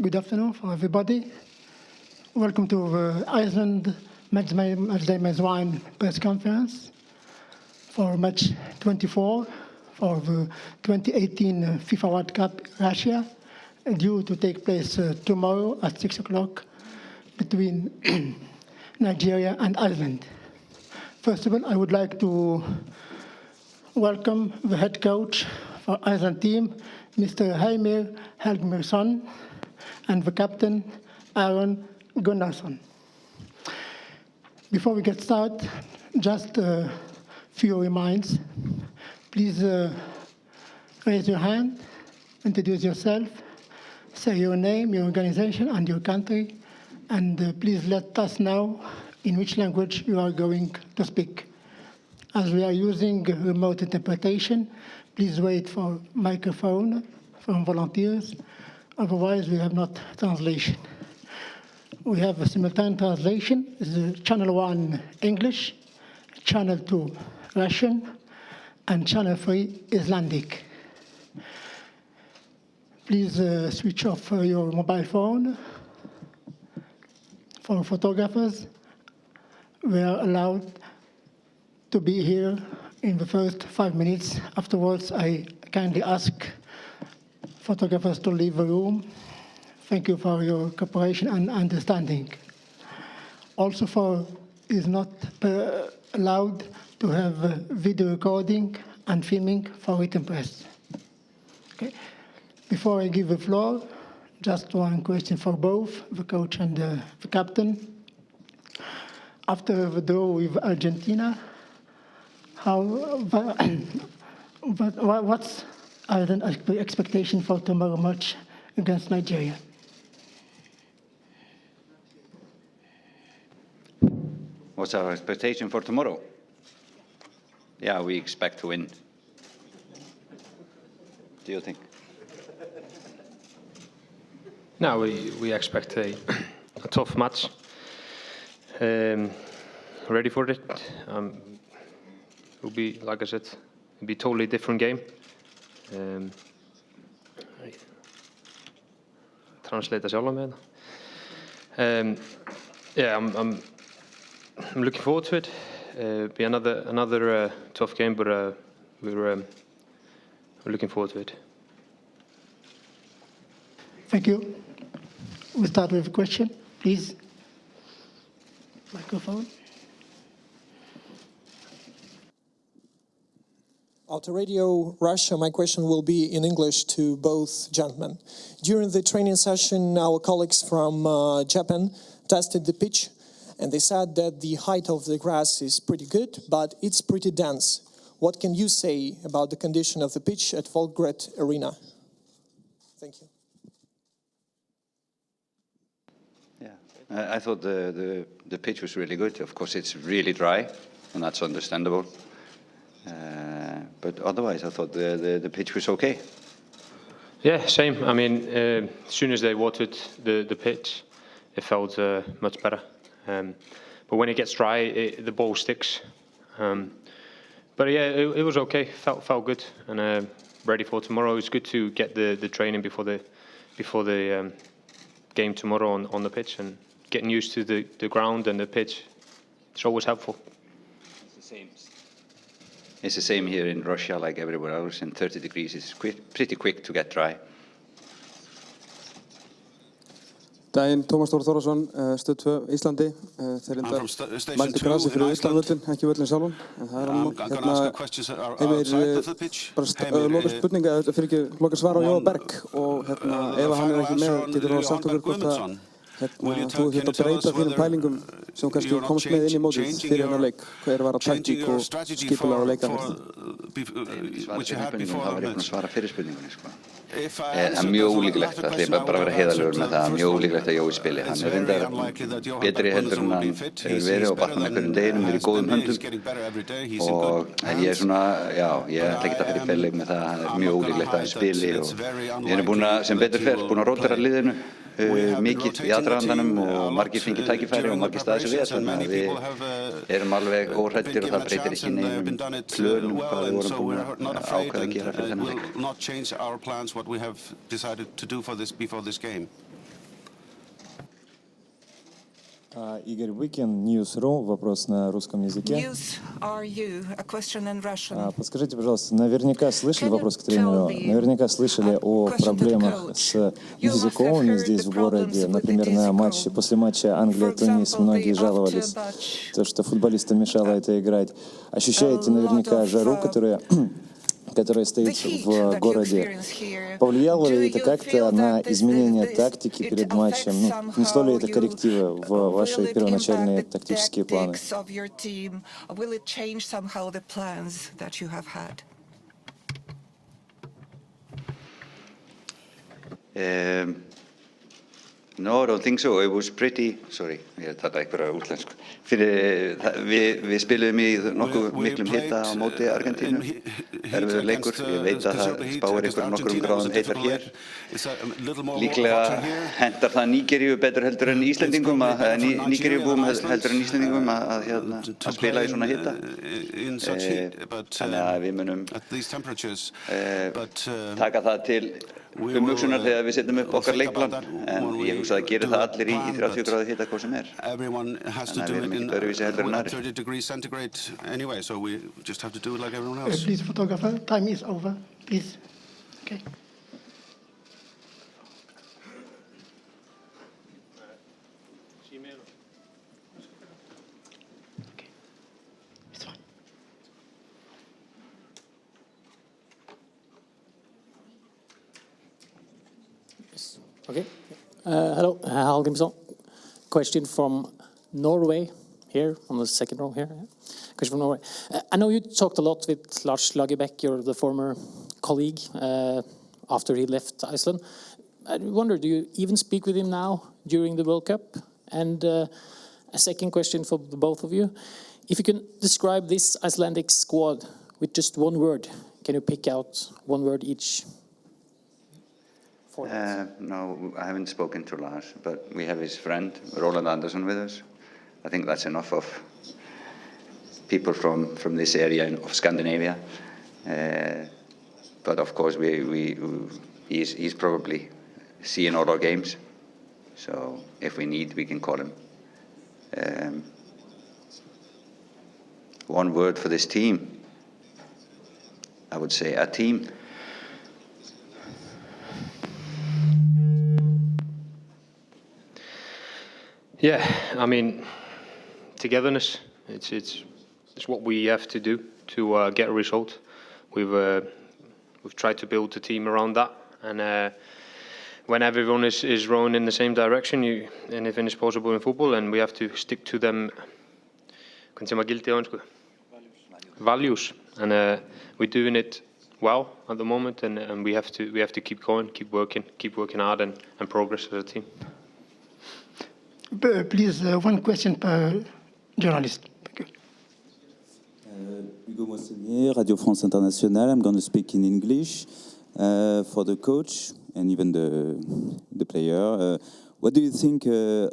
Good afternoon for everybody. Welcome to the Iceland Matchday Wine press conference for match 24 for the 2018 FIFA World Cup Russia, due to take place tomorrow at 6 o'clock between Nigeria and Iceland. First of all, I would like to welcome the head coach for Iceland team, Mr. Heimir Helgmarsson, and the captain, Aaron Gunnarsson. Before we get started, just a few reminders. Please raise your hand, introduce yourself, say your name, your organization, and your country, and please let us know in which language you are going to speak. As we are using remote interpretation, please wait for microphone from volunteers. Otherwise, we have not translation. We have a simultaneous translation. This is channel 1 English, channel 2 Russian, and channel 3 Icelandic. Please switch off your mobile phone. For photographers, we are allowed to be here in the first 5 minutes. Afterwards, I kindly ask photographers to leave the room. Thank you for your cooperation and understanding. Also, is not allowed to have video recording and filming for written press. Okay. Before I give the floor, just one question for both the coach and the captain. After the draw with Argentina, what's Ireland's expectation for tomorrow match against Nigeria? What's our expectation for tomorrow? Yeah, we expect to win. Do you think? No, we expect a tough match. Ready for it. It will be, like I said, it'll be a totally different game. Translate sjálfan með það. Yeah, I'm looking forward to it. Be another tough game, but we're looking forward to it. Thank you. We start with a question, please. Microphone. Auto Radio Russia, my question will be in English to both gentlemen. During the training session, our colleagues from Japan tested the pitch, and they said that the height of the grass is pretty good, but it's pretty dense. What can you say about the condition of the pitch at Volgograd Arena? Thank you. Yeah, I thought the pitch was really good. Of course, it's really dry, and that's understandable. But otherwise, I thought the pitch was okay. Yeah, same. I mean, as soon as they watered the pitch, it felt much better. But when it gets dry, the ball sticks. But yeah, it was okay. Felt good, and ready for tomorrow. It's good to get the training before the game tomorrow on the pitch, and getting used to the ground and the pitch. It's always helpful. It's the same here in Russia, like everywhere else. In 30 degrees, it's pretty quick to get dry. Daginn, Tómas Þór Þórðarson, Stöð 2, Íslandi. Þeir mældi grasi fyrir utan völlin, ekki völlin sjálfan. En það Heimir, bara loka spurninga, fyrir ekki loka svar á Jóa Berg. Og ef hann ekki með, getur þú sagt okkur hvort að þú þurft að breyta þínum pælingum sem kannski komst með inn í mótið fyrir hennar leik. Hver var að taktík og skipulag á leikaferð? Það var ég búinn að svara fyrir spurningunni, sko. Það er mjög ólíklegt, það er bara að vera heiðarlegur með það, mjög ólíklegt að Jói spili. Hann er reyndar betri heldur en hann hefur verið og batnar með hverjum deginum, er í góðum höndum. En ég er svona, já, ég ætla ekki að fara í felleik með það, hann er mjög ólíklegt að hann spili og við erum búin að, sem betur fer, búin að rótera liðinu mikið í aðdragandanum og margir fengið tækifæri og margir staðið sem við, þannig að við erum alveg óhræddir og það breytir ekki neinum plönum hvað við vorum búin að ákveða að gera fyrir þennan leik. Игорь Выкин, News.ru, вопрос на русском языке. News are you? A question in Russian. Подскажите, пожалуйста, наверняка слышали вопрос к тренеру, наверняка слышали о проблемах с языковыми здесь в городе. Например, на матче, после матча Англия-Тунис многие жаловались, то, что футболистам мешало это играть. Ощущаете наверняка жару, которая стоит в городе. Повлияло ли это как-то на изменение тактики перед матчем? Внесло ли это коррективы в ваши первоначальные тактические планы? No, I don't think so. It was pretty... Sorry, ég tala einhverja útlensku. Við spiluðum í nokkuð miklum hita á móti Argentínu. Erfiður leikur. Ég veit að það spáir einhverjum nokkrum gráðum heitar hér. Líklega hentar það Nígeríu betur heldur en Íslendingum, Nígeríubúum heldur en Íslendingum að spila í svona hita. Þannig að við munum taka það til umhugsunar þegar við setjum upp okkar leikplan, en ég hugsa að gera það allir í 30 gráðu hita hvað sem er. Þannig að við erum ekkert öðruvísi heldur en aðrir. Please, photographer, time is over, please. Okay. Okay, it's fine. Okay. Hello, Hallgrimsson. Question from Norway, here on the second row here. Question from Norway. I know you talked a lot with Lars Lagerbäck, the former colleague, after he left Iceland. I wonder, do you even speak with him now during the World Cup? And a second question for the both of you. If you can describe this Icelandic squad with just one word, can you pick out one word each? No, I haven't spoken to Lars, but we have his friend, Roland Andersson, with us. I think that's enough of people from this area of Scandinavia. But of course, he's probably seeing all our games. So if we need, we can call him. One word for this team, I would say a team. Yeah, I mean, togetherness. It's what we have to do to get a result. We've tried to build a team around that, and when everyone is rowing in the same direction, anything is possible in football, and we have to stick to them. Values, and we're doing it well at the moment, and we have to keep going, keep working hard, and progress as a team. Please, one question per journalist. Thank you. Hugo Moissonnier, Radio France Internationale. I'm going to speak in English for the coach and even the player. What do you think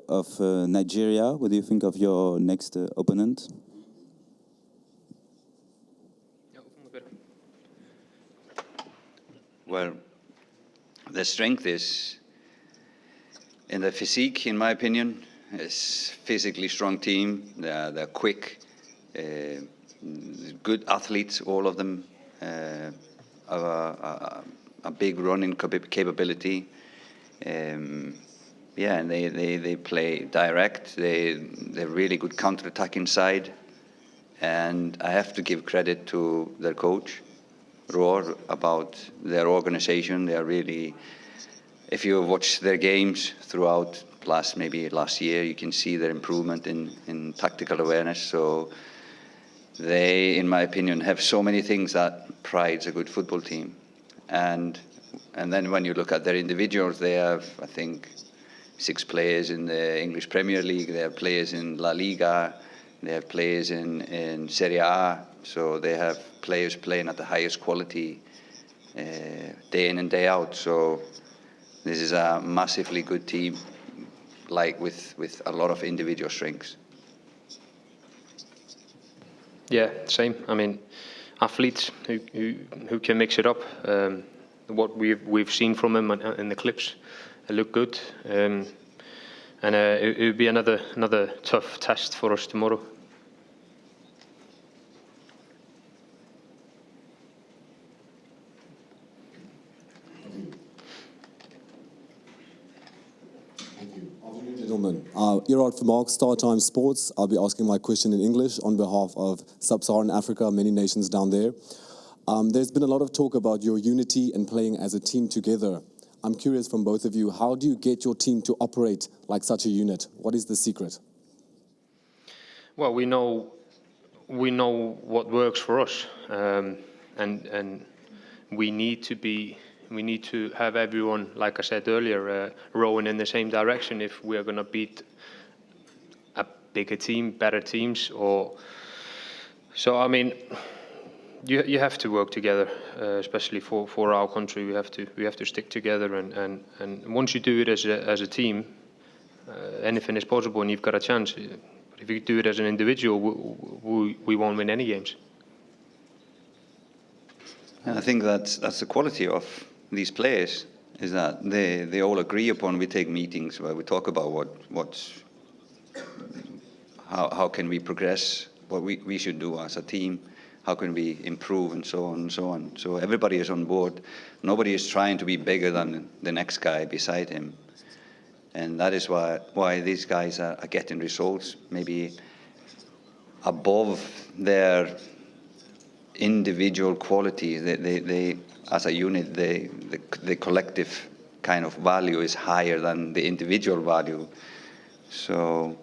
of Nigeria? What do you think of your next opponent? Well, the strength is in the physique, in my opinion. It's physically strong team. They're quick, good athletes. All of them have a big running capability. Yeah, and they play direct. They're really good counter-attacking side. And I have to give credit to their coach, Roar, about their organization. They are really, if you watch their games throughout last year, you can see their improvement in tactical awareness. So they, in my opinion, have so many things that prides a good football team. And then when you look at their individuals, they have, I think, 6 players in the English Premier League. They have players in La Liga. They have players in Serie A. So they have players playing at the highest quality day in and day out. So this is a massively good team, like with a lot of individual strengths. Yeah, same. I mean, athletes who can mix it up. What we've seen from them in the clips, they look good. And it would be another tough test for us tomorrow. Gentlemen, Irad from Mark, Star Times Sports. I'll be asking my question in English on behalf of Sub-Saharan Africa, many nations down there. There's been a lot of talk about your unity and playing as a team together. I'm curious from both of you, how do you get your team to operate like such a unit? What is the secret? Well, we know what works for us, and we need to have everyone, like I said earlier, rowing in the same direction if we are going to beat a bigger team, better teams. So I mean, you have to work together, especially for our country. We have to stick together, and once you do it as a team, anything is possible, and you've got a chance. But if you do it as an individual, we won't win any games. And I think that's the quality of these players, is that they all agree upon. We take meetings where we talk about how can we progress, what we should do as a team, how can we improve, and so on and so on. So everybody is on board. Nobody is trying to be bigger than the next guy beside him. And that is why these guys are getting results, maybe above their individual qualities. They as a unit, the collective kind of value is higher than the individual value. So,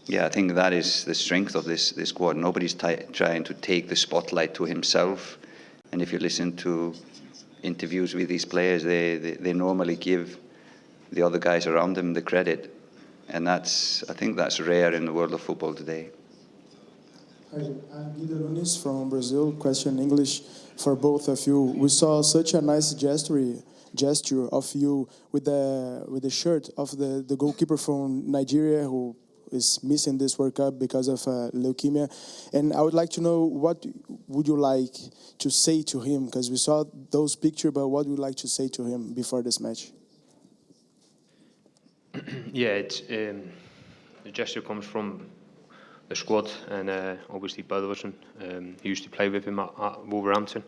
yeah, I think that is the strength of this squad. Nobody's trying to take the spotlight to himself. And if you listen to interviews with these players, they normally give the other guys around them the credit. And I think that's rare in the world of football today. Hi, I'm Guido Nunes from Brazil. Question in English for both of you. We saw such a nice gesture of you with the shirt of the goalkeeper from Nigeria who is missing this World Cup because of leukemia. And I would like to know, what would you like to say to him? Because we saw those pictures, but what would you like to say to him before this match? Yeah, it's the gesture comes from the squad, and obviously Böðvarsson. He used to play with him at Wolverhampton.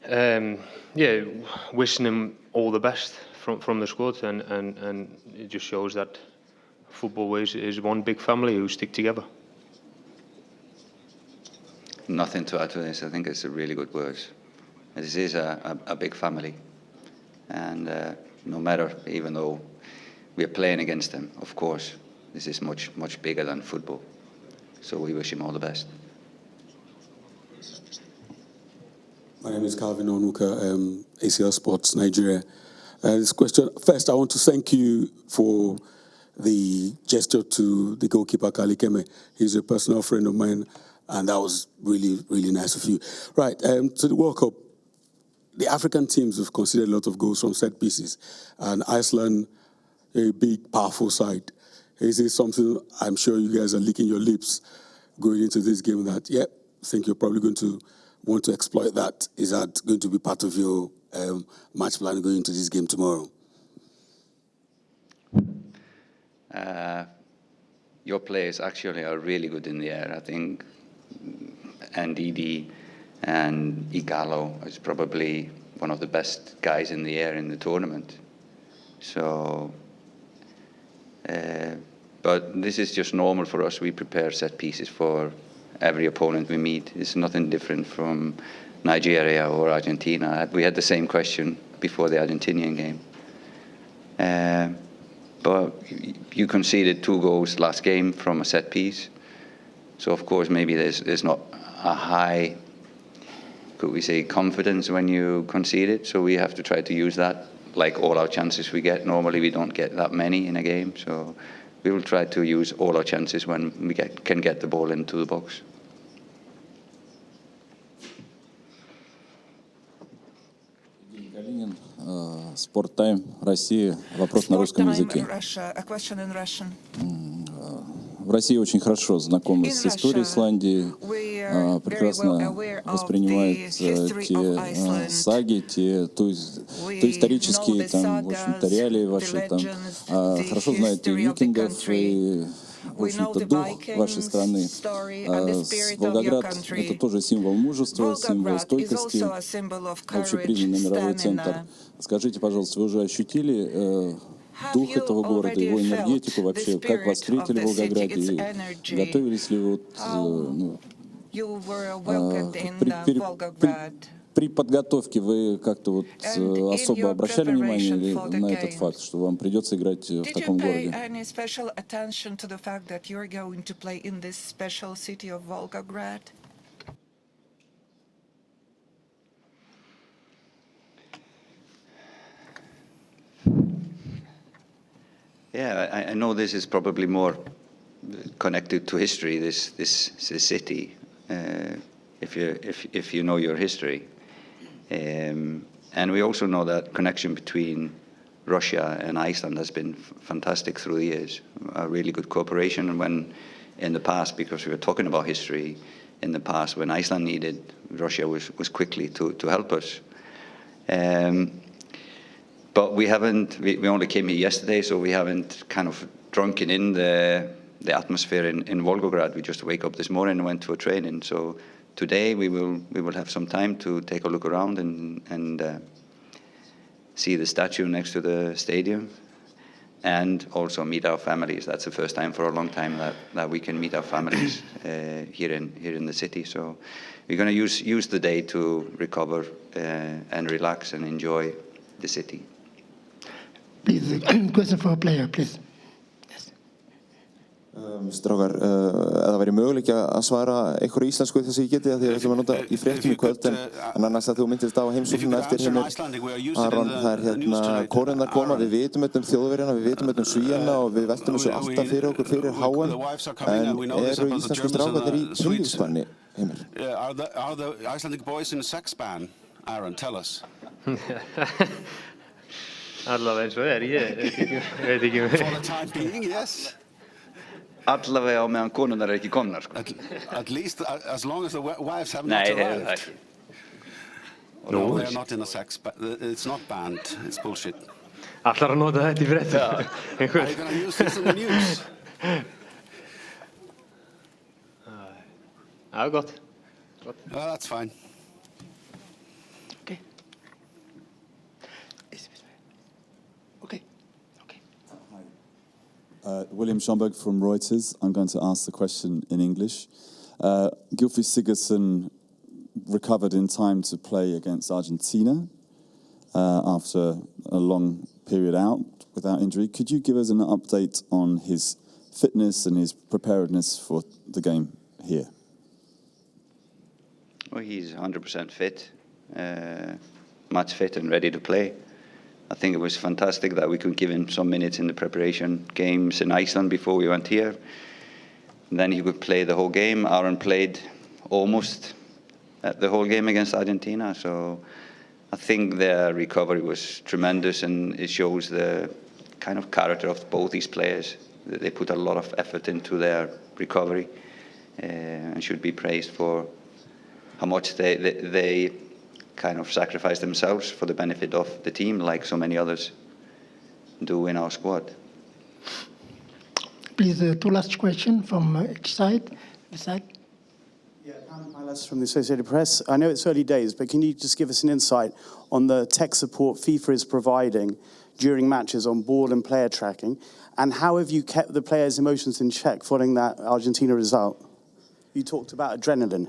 Yeah, wishing him all the best from the squad, and it just shows that football is one big family who stick together. Nothing to add to this. I think it's a really good word. This is a big family, and no matter, even though we are playing against them, of course, this is much bigger than football. So we wish him all the best. My name is Calvin Onuka, ACL Sports, Nigeria. This question, first, I want to thank you for the gesture to the goalkeeper, Kali Keme. He's a personal friend of mine, and that was really, really nice of you. Right, to the World Cup, the African teams have conceded a lot of goals from set pieces, and Iceland, a big, powerful side. Is it something I'm sure you guys are licking your lips going into this game that, yeah, I think you're probably going to want to exploit that? Is that going to be part of your match plan going into this game tomorrow? Your players actually are really good in the air. I think Ndidi and Igalo is probably one of the best guys in the air in the tournament. So, but this is just normal for us. We prepare set pieces for every opponent we meet. It's nothing different from Nigeria or Argentina. We had the same question before the Argentinian game. But you conceded 2 goals last game from a set piece. So of course maybe there's not a high, could we say, confidence when you concede it. So we have to try to use that. Like all our chances we get, normally we don't get that many in a game. So we will try to use all our chances when we can get the ball into the box. Sport Time, Россия. Вопрос на русском языке. В России очень хорошо знакомы с историей Исландии. прекрасно воспринимает те саги, те исторические там, в общем-то, реалии ваши, там, хорошо знает и викингов, и, в общем-то, дух вашей страны. Волгоград — это тоже символ мужества, символ стойкости, общепризнанный мировой центр. Скажите, пожалуйста, вы уже ощутили дух этого города, его энергетику вообще? Как вас встретили в Волгограде? И готовились ли вы при подготовке вы как-то вот особо обращали внимание на этот факт, что вам придется играть в таком городе? Yeah, I know this is probably more connected to history. This city, if you know your history, and we also know that connection between Russia and Iceland has been fantastic through the years. A really good cooperation. And when in the past, because we were talking about history, in the past when Iceland needed, Russia was quickly to help us. But we haven't, we only came here yesterday, so we haven't kind of drunken in the atmosphere in Volgograd. We just wake up this morning and went to a training. So today we will have some time to take a look around and see the statue next to the stadium, and also meet our families. That's the first time for a long time that we can meet our families here in the city. So we're going to use the day to recover and relax and enjoy the city. Please, question for a player, please. Strákar, það væri möguleiki að svara einhverju íslensku þess að ég geti það því að við ætlum að nota í fréttum í kvöld en annars að þú myndist á heimsóknina eftir Aron, það kórendar koma, við vitum þetta Þjóðverjana, við vitum þetta Svíana og við veltum þessu alltaf fyrir okkur fyrir HM en eru íslensku strákarnir í kynlífsbanni, Heimir? Are the Icelandic boys in a sex ban? Aron, tell us. Allavega eins og ég veit ekki. For the time being, yes. Allavega á meðan konurnar ekki komnar, sko. At least as long as the wives have not arrived. Nei, það ekki. No, they are not in a sex ban. It's not banned. It's bullshit. Allar að nota þetta í fréttum. Are you going to use this in the news? Ja, gott. That's fine. Okay. William Schomburg from Reuters. I'm going to ask the question in English. Gylfi Sigurðsson recovered in time to play against Argentina after a long period out without injury. Could you give us an update on his fitness and his preparedness for the game here? Well, he's 100% fit, match fit and ready to play. I think it was fantastic that we could give him some minutes in the preparation games in Iceland before we went here. And then he could play the whole game. Aron played almost the whole game against Argentina. So I think their recovery was tremendous, and it shows the kind of character of both these players. They put a lot of effort into their recovery and should be praised for how much they kind of sacrifice themselves for the benefit of the team, like so many others do in our squad. Please, two last questions from each side. Yeah, Milas from the Associated Press. I know it's early days, but can you just give us an insight on the tech support FIFA is providing during matches on ball and player tracking, and how have you kept the players' emotions in check following that Argentina result? You talked about adrenaline.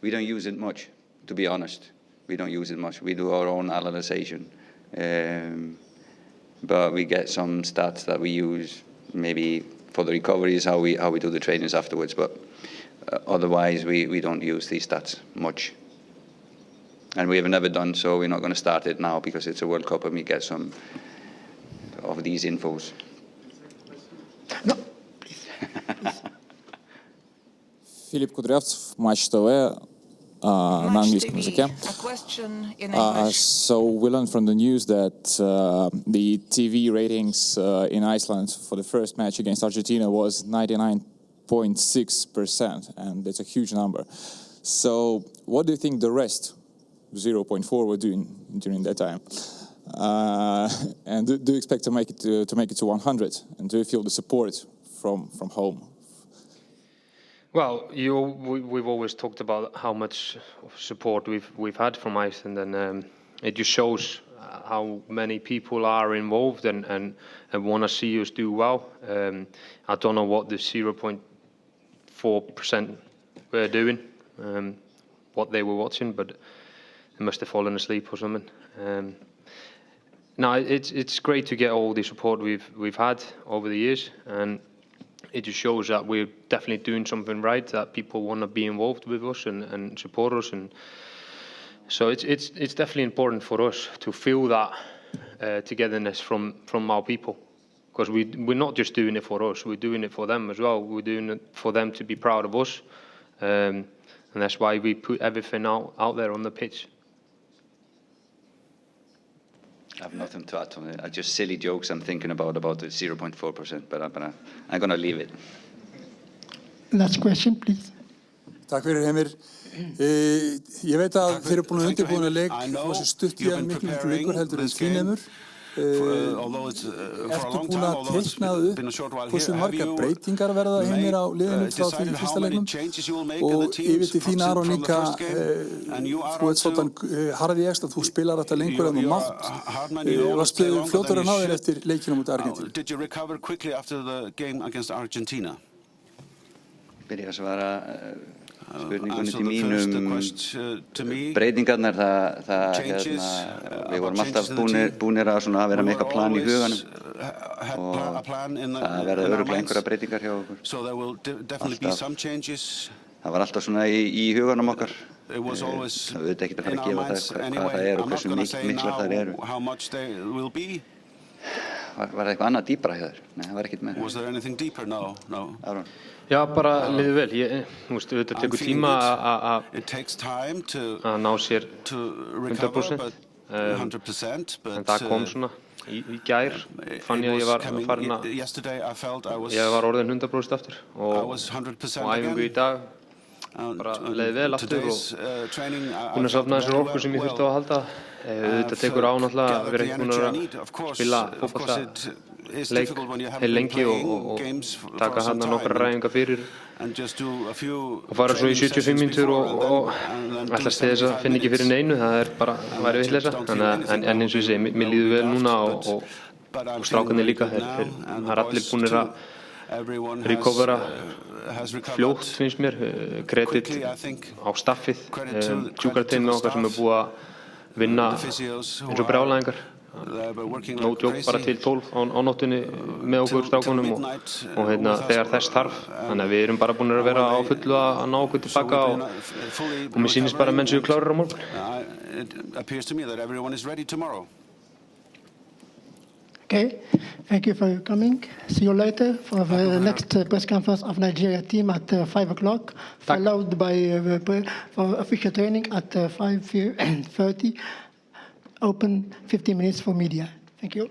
We don't use it much, to be honest. We don't use it much. We do our own analysis, but we get some stats that we use maybe for the recoveries, how we do the trainings afterwards. But otherwise, we don't use these stats much, and we have never done so. We're not going to start it now because it's a World Cup and we get some of these infos. No, please. Филипп Кудрявцев, Матч ТВ. na angliska muzykę. So we learned from the news that the TV ratings in Iceland for the first match against Argentina was 99.6%, and it's a huge number. So what do you think the rest, 0.4, were doing during that time? And do you expect to make it to 100? And do you feel the support from home? Well, we've always talked about how much support we've had from Iceland, and it just shows how many people are involved and want to see us do well. I don't know what the 0.4% were doing, what they were watching, but they must have fallen asleep or something. No, it's great to get all the support we've had over the years, and it just shows that we're definitely doing something right, that people want to be involved with us and support us, and so it's definitely important for us to feel that togetherness from our people, because we're not just doing it for us, we're doing it for them as well. We're doing it for them to be proud of us, and that's why we put everything out there on the pitch. I have nothing to add to it. Just silly jokes I'm thinking about the 0.4%, but I'm going to leave it. Last question, please. Takk fyrir, Heimir. Ég veit að þeir eru búin að undirbúna leik þessu stutt í að miklu vikur heldur en þínemur. Ertu búin að teikna upp hversu margar breytingar verða Heimir á liðinu frá því fyrsta leiknum? Og yfir til þín, Aron, líka, þú ert svolítan harði ekstra, þú spilar þetta lengur en þú mátt. Varstu fljótur að ná þér eftir leikina mútið Argentínu? Did you recover quickly after the game against Argentina? Byrja að svara spurningunni til mínum breytingarnar, við vorum alltaf búnir að vera með eitthvað plan í huganum og það verða örugglega einhverja breytingar hjá okkur. Það var alltaf svona í huganum okkar. Það veit ekki að fara að gefa það hvað það er og hversu miklar það eru. Var það eitthvað annað dýpra hjá þér? Nei, það var ekkert með. Was there anything deeper? No. Aron? Já, bara liðið vel. Þetta tekur tíma að ná sér 100%. En það kom svona í gær. Fann ég að ég var farin að ég var orðin 100% aftur og æfingu í dag bara leiði vel aftur og búin að safna þessar orku sem ég þurfti á að halda. Þetta tekur á náttúrulega að vera ekki búin að spila fótbolta leik heil lengi og taka hann nokkra ræfingar fyrir og fara svo í 75 mínútur og ætlast til þess að finna ekki fyrir neinu, það er bara að væri vitleysa. En eins og ég segi, mér líður vel núna og strákarnir líka, það er allir búinir að recovera fljótt, finnst mér. Kredit á staffið, sjúkrateymið okkar sem er búið að vinna eins og brjálæðingar. No joke, bara til 12 á nóttunni með okkur strákunum og þegar þess þarf. Þannig að við erum bara búin að vera á fullu að ná okkur tilbaka og mér sýnist bara að menn séu klárir á morgun. Okay, thank you for coming. See you later for the next press conference of Nigeria team at 5 o'clock, followed by for official training at 5:30. Open 15 minutes for media. Thank you.